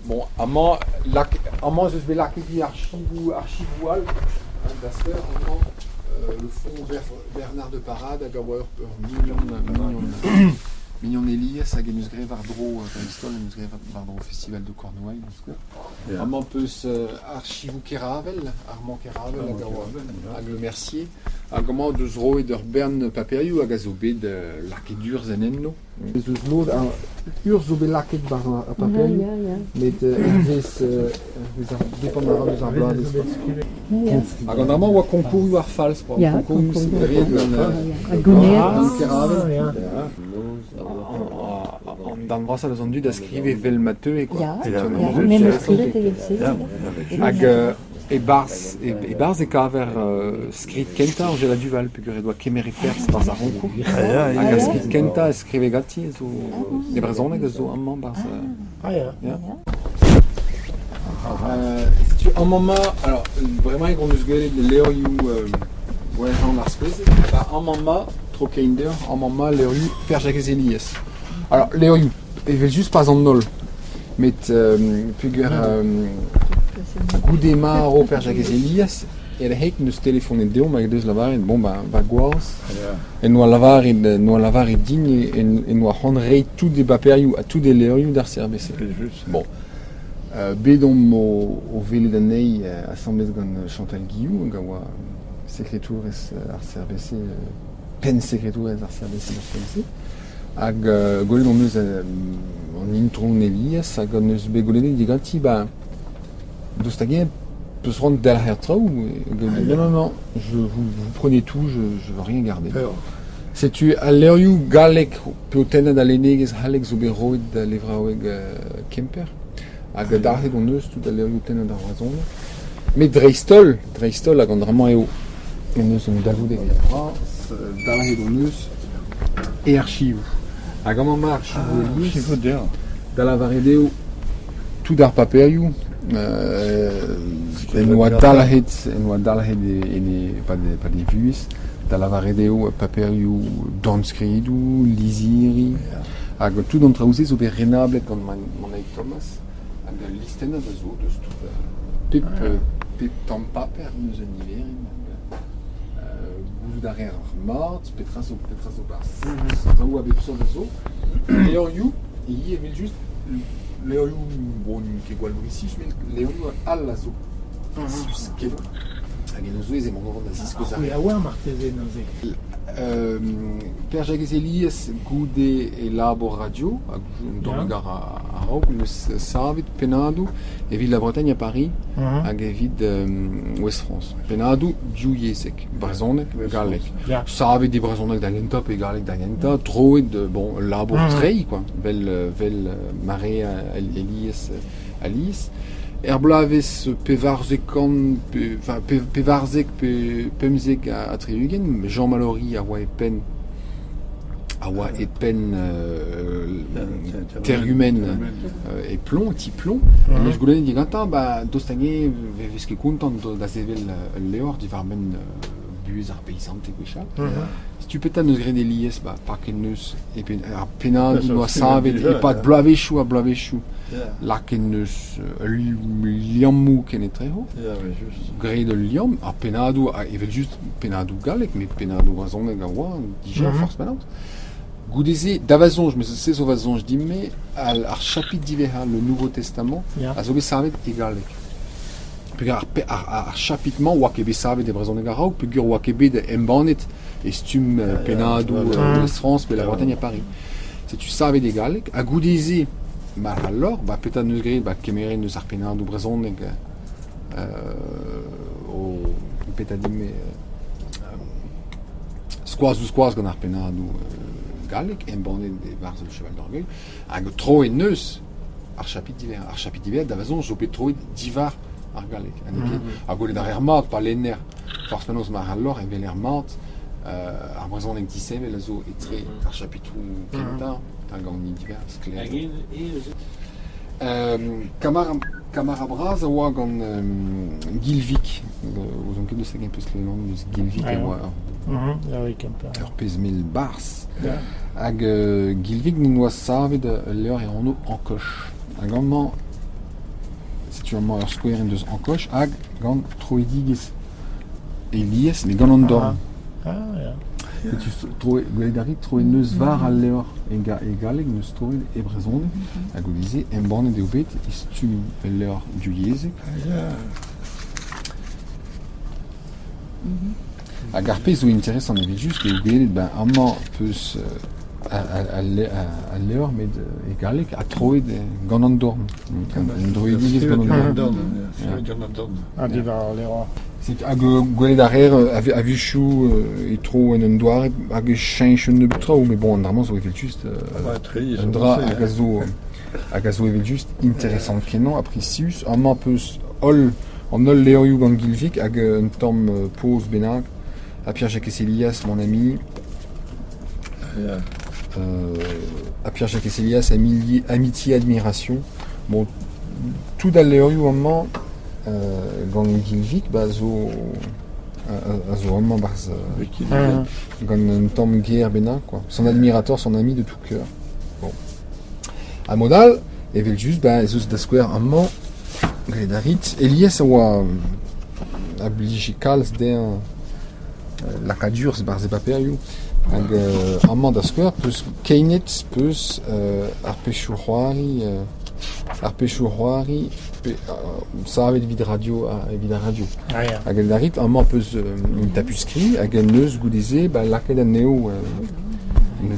Bon, amant je vais l'archivi archivoal, d'aspect, le fond Bernard de Parade, à Gawar, Mignon Elias, à Genusgré Vardro, Vardro Festival de Cornouailles, amant peut archivou Keravel, Armand Keravel, à Gawar, à Le Mercier, à comment de Zro et de Bern Paperiou, à Gazobé de l'archédur Zenenno. Dus nooit aan uur zo belakket op papier, met dépendant des emblacs. Normalement, on concours ou fals, concours c'est rien dan was er zo'n dat schreef veel mateu quoi. Et Bars et Caver scrit Kenta ou la Duval puis que doit Kemery Pers dans sa ronco. A scrit Kenta scrive gatti so les brezone que so amant Bars. Si tu un moment alors vraiment ils vont nous gueuler de Léo you ouais Jean Marspez un moment trop kinder un moment Léo you Père Jacques Elias. Alors Léo you il veut juste pas en nol. Mais puis Goudema au Père Jacques Elias et le hek nous téléphoner de mais deux lavar et bon bah guas et nous lavar et digne et nous honrer tout des papiers à tout des léos d'ar service bon bedom au ville d'année assemblée de Chantal Guillou gawa secrétaire ar service pen secrétaire ar service ag golé on nous en intron Elias ag nous begolé digati bah Dostagé peut se rendre derrière toi ou non, vous prenez tout, je veux rien garder. Si tu as l'air galek peut-être d'aller néger Alex ou Beroid d'Alevraweg Kemper, à Gadarhe donneuse tout à l'air peut-être dans raison. Mais Dreistol a grandement et haut. Et nous sommes d'avou des Darhe donneuse et archive. À grand marche, archive dans la varédéo tout d'art paperiou. Nous dalhet et pas des vues dans la varédéo paperiou danskridou lisiri ag tout d'entre vous est renable comme mon ami Thomas ag listena de zo de pip tant paper nous univers vous derrière mort petraso bas ça ou avec ça de zo et you il y avait juste Léo bon qui est ici mais Léo à la zo que agenozo et mon grand nazis que ça Père Jacques Elias goudé et labo radio dans le gare à Roque le Savit Penado et ville de la Bretagne à Paris à ville Ouest France Penado Djouyesek Brazone Galec Savit des Brazone d'Agenta et Galec d'Agenta trop de bon labo très quoi vel Marie Elias Alice Erblaves Pevarzekon Pevarzek Pemzek à Triugen Jean Mallory Awa et pen terre humaine et plomb tiplomb et je voulais dire attends bah dostagné veske content da sevel leor di varmen buzar paysante quecha si tu peux nous gré des lies bah pas que nous et penad no save et pas de blavechou à blavechou la que nous liamou kenetreho gré de liam à penado il veut juste penado galek mais penado raison gawa déjà force maintenant Goudézé, d'Avazon, je me sais Sauvazon, je dis, mais à chapitre d'hiver, le Nouveau Testament, à Zobé Savet égal. Puis à chapitrement, Wakebe Savet des Brazons de Garau, puis Wakebe de Mbanet, Estum, Penado, West France, mais la Bretagne à Paris. Si tu savais d'égal, à Goudézé, bah alors, bah peut-être nous gré, bah Kéméré, nous Arpenado, Brazon, au Pétadim, Squaz, qu'on Arpenado, Galek en bandé des bars de cheval d'orgueil ag tro et neus ar chapitre d'hiver d'avazon zo pet tro divar ar Galek a gole derrière mat pas l'ener forcément mar alors et veler mat ar brezon en tissem et zo etre ar chapitre kenta un gagni divers clair Camara Braz a oa gant Gilvik ouzon ket deus hag peus klenan deus Gilvik a oa ur pez mil bars hag Gilvik ni noa savet leor e anno en koch hag anman sûrement ur square en deus encoche, hag gant troedigiz Elias, mais gant an dorn. Et tu gwelet troe neus var al levr e galeg neus troe e brezonde, hag o dize, en banne deo bet, istum el levr du yezek. Hag ar pez zo interesant evit just, eo gwelet, amañ peus al levr met e galeg a troe gant an dorn. En droedigiz gant an dorn. A divar al levr. Hag gwelet ar a vichou e tro en un doare hag e chanch un neut traoù, mais bon, an zo evel just un dra hag a zo evel just interesant kenan, apricius, amañ peus an ol leorioù gant Gilvik hag un tamm pose bennak, a Pierre-Jacques Elias, mon ami, a Pierre-Jacques Elias, amitié, admiration. Bon, tout al leorioù amañ gant Gilvik, zo amañ barz gant un tamm ger bennak, quoi. Son admirateur, son ami de tout cœur. Bon. A modal, evel just, ez eus da skouer amañ, gwelet a rit, Elias a oa a blije kalz der lakadurz barz e paperioù. Hag amañ da skouer peus keinet peus ar pechou c'hoari savet evit radio evit a radio. Hag el darit amañ peus tapusskri hag en neus goudeze laket an neo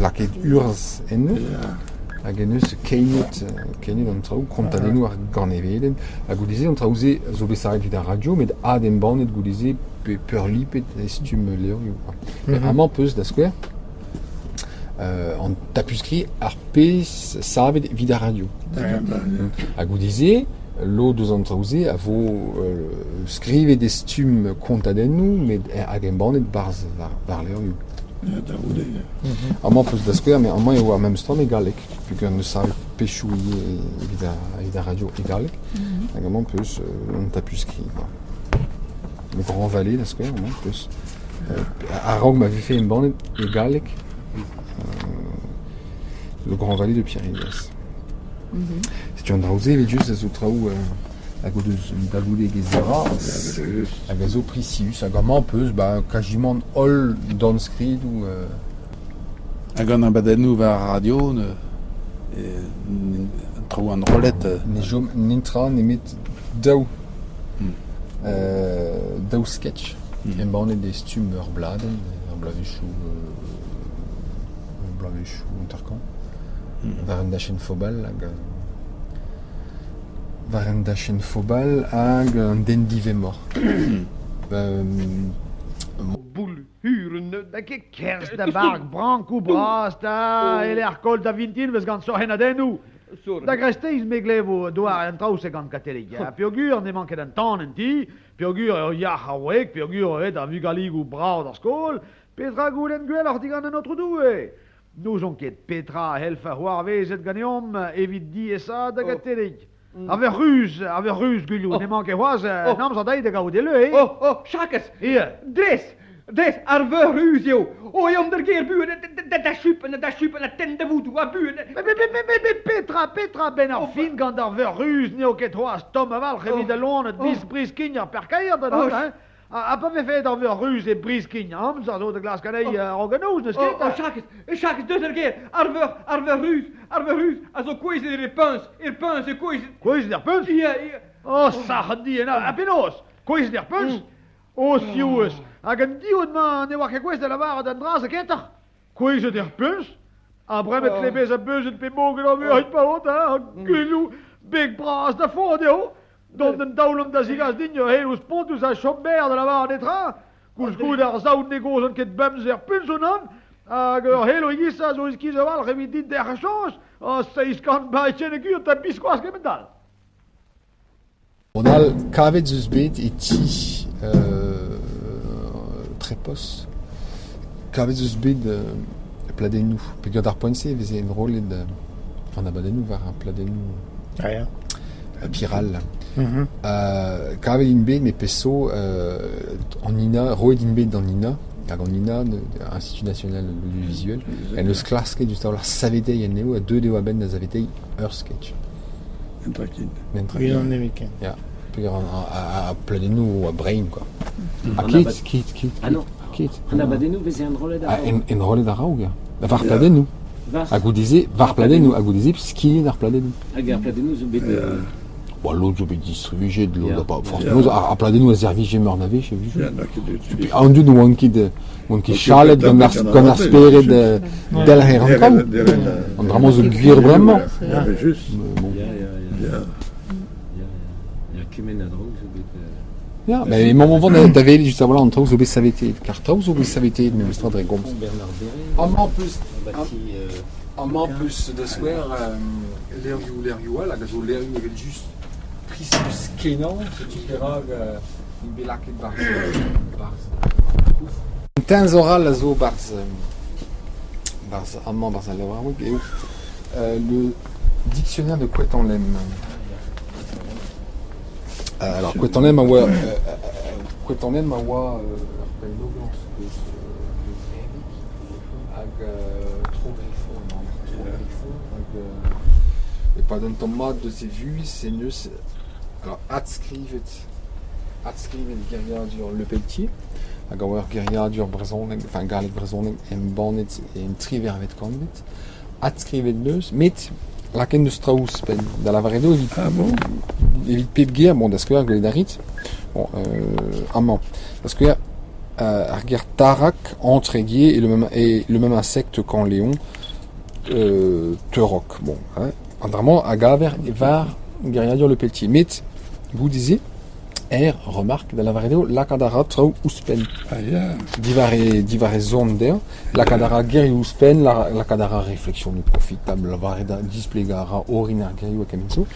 laket urz en neu. Hag en eus keinet an traoù kontadennoù ar garnevelen. Hag goudeze an traouze zo besaret evit a radio, met ad en bannet goudeze peur lipet estum leorioù. Amañ peus da skouer an tapusskri ar pez savet evit a radio. Hag goudeze lo deus an traouze a vo skrivet estum kontadennoù, met hag en bannet barz var leorioù. Amañ peus da skouer, mais amañ eo a mem stam e galek, puke an eus savet pechou evit a radio e galek, hag amañ peus an tapusskri. Le Grand Valais da skouer, amañ peus a raok ma vefe en bannet e galek, le Grand Valais de Pierre Elias. Si tu an draouze evit just a zo traoù hag o deus da goude gezera hag a zo pricius hag amañ peus kajimant ol dan skridoù hag an abadennoù war radio traoù an rolet ne jom n'entra nemet daou daou sketch en bannet de stum ur bladen ur blavechou interkan war an dachen fobal hag an den dive mor. Boule huren, da ket kerst da bark branko bras da el er kol da vintin vez gant so hen adennou. Da gresteiz me glevo doar en traoù se gant katelik. Piogur ne manket an tan en ti, piogur ya hawek, piogur da vugaligou brao da skol, petra goulen gwell ar digan an notre doue. Nous on ket petra helfa c'hoar vezet ganeom evit di esa da katelik. Aver ruz gulioù, ne manket c'hoaz namz a daï da gaout ele, Chakes! Iya. Dres, ar veur ruz eo! O eom der ger buet, da chupen a ten da voudou a buet! Petra ben ar fin gant ar veur ruz neo ket c'hoaz tom aval c'hevit da lonet bris kinj ar perkaier da not, hein? A pa fe ar veur ruz e bris kinj amz a zo da glas kanei organouz neus ket? Chakes, deus er ger, ar veur ruz, a zo kouezet e peunz e kouezet... Kouezet er peunz? Ia. Sachdien, a penaos? Kouezet er peunz? Siouz, hag an dioud ma ne oa ket kouezet la var d'an draz a kentach? Kouezet er peunz? A bremet klebez a beuzet pe moget a veur pa hot, ha? Gulou, beg bras da fond eo? Don den daoulom da zigaz din yo he ouz pontus a chomber da la var netra? Koulskoud ar zaout negoz an ket bemz er peunz on an? Hag ur helo egisa zo eskiz a val c'hevit din der chanj? Seiz kant ba etchen e gur ta biskoaz kemet dal. Modal kavet zeus bet e ti trepos. Kavet zeus bet pladennoù. Peogwir d'ar poense veze en rolet an abadennoù war ar pladennoù piral. Kavet in bet me peso an ina, roet in bet d'an ina, hag an ina, Institut National de l'Audiovisuel, en eus klasket just ar savetei en neo, a deux deo a ben da savetei ur sketch. Intrakid. Mentrakid. Unan nemeken. Ja. Pegar a pladennoù a brain, quoi. A An ket, abad- ket. Ah non, Ket. an abadennoù veze an rolet Ah, a en rolet a raoug, var pladennoù. A goudize, var pladennoù, a goudize, skillet ar pladennoù. hag ar pladennoù zo bet... Bon, l'autre, je vais distribuer de l'eau, Yeah. pas forcément. À pladennoù, a servi, j'ai mort navé, j'ai vu. Ja, naked. An dud ou an ket chalet gant ar speret del her an traoù. An dramo zo gwir bremañ. Ja, mais juste. Bon. Ja. Ya kemen a drog zo bet... Ja, mais moment vant d'avel just voilà an traoù zo bet savetet. Car traoù zo bet savetet, mais mestra dre gomz. Bernard Beret, En plus, bati... en plus de square, l'erioù hag a zo l'erioù evel just prismus kenan, se tu perag in belaket barz. Tenz oral a zo barz amman barz a levraoug eo le dictionnaire de Couet-en-Lem. Alors Couet-en-Lem a oa Couet-en-Lem a oa ar pennoglans eus hag Trogrifon hag e pas d'un tommat de se vues c'est neus alors adskrivet geriadur Le Pelletier hag a oa geriadur brezhoneg enfin galet brezhoneg en banet en trivervet kanvet adskrivet neus met laken deus traouz pen da lavaredo evit Ah bon? evit pep ger bon da skouer gwelet arit bon amman da skouer ar ger tarak entreguier et le même insecte qu'en Léon teurok bon hein vraiment à gaver et var geriadur Le Pelletier met vous disiez remarque da lavaredo lakadara trao ouspen Ah, ja. divare zone der lakadara geri ouspen lakadara réflexion nu profitable lavareda displegara orinar geri wa kamenzo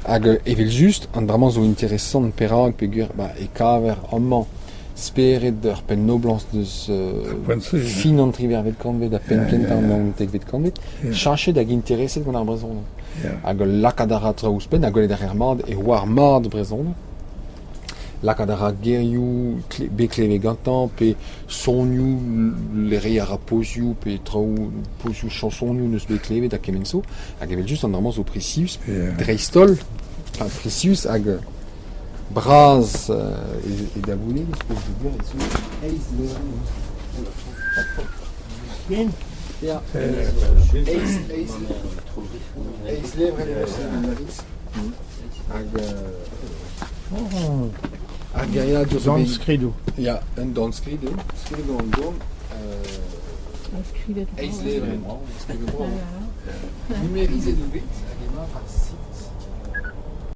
hag evel just an vraiment zo interessant perag pegur e kaver amman speret d'ur pen noblans deus Pointsé, fin an trivervet kanvet da pen kentan an tekvet kanvet chachet hag interesset gant ar brezhoneg Ja. hag lakadara tra ouspen hag golet ar mad e war mad brezhoneg lakadara gerioù bekleve gantan pe sonioù le re ara pozioù pe traoù pozioù chansonioù neus bekleve da kemenso hag evel just an normand zo precius dreistol enfin precius hag braz e da voulez espèce de dire et zo eiz Bien. ja eiz levre hag geriadur zo Dans bet skrido. ja un danskrido skrido an dorn eiz levre skrido numerize du bet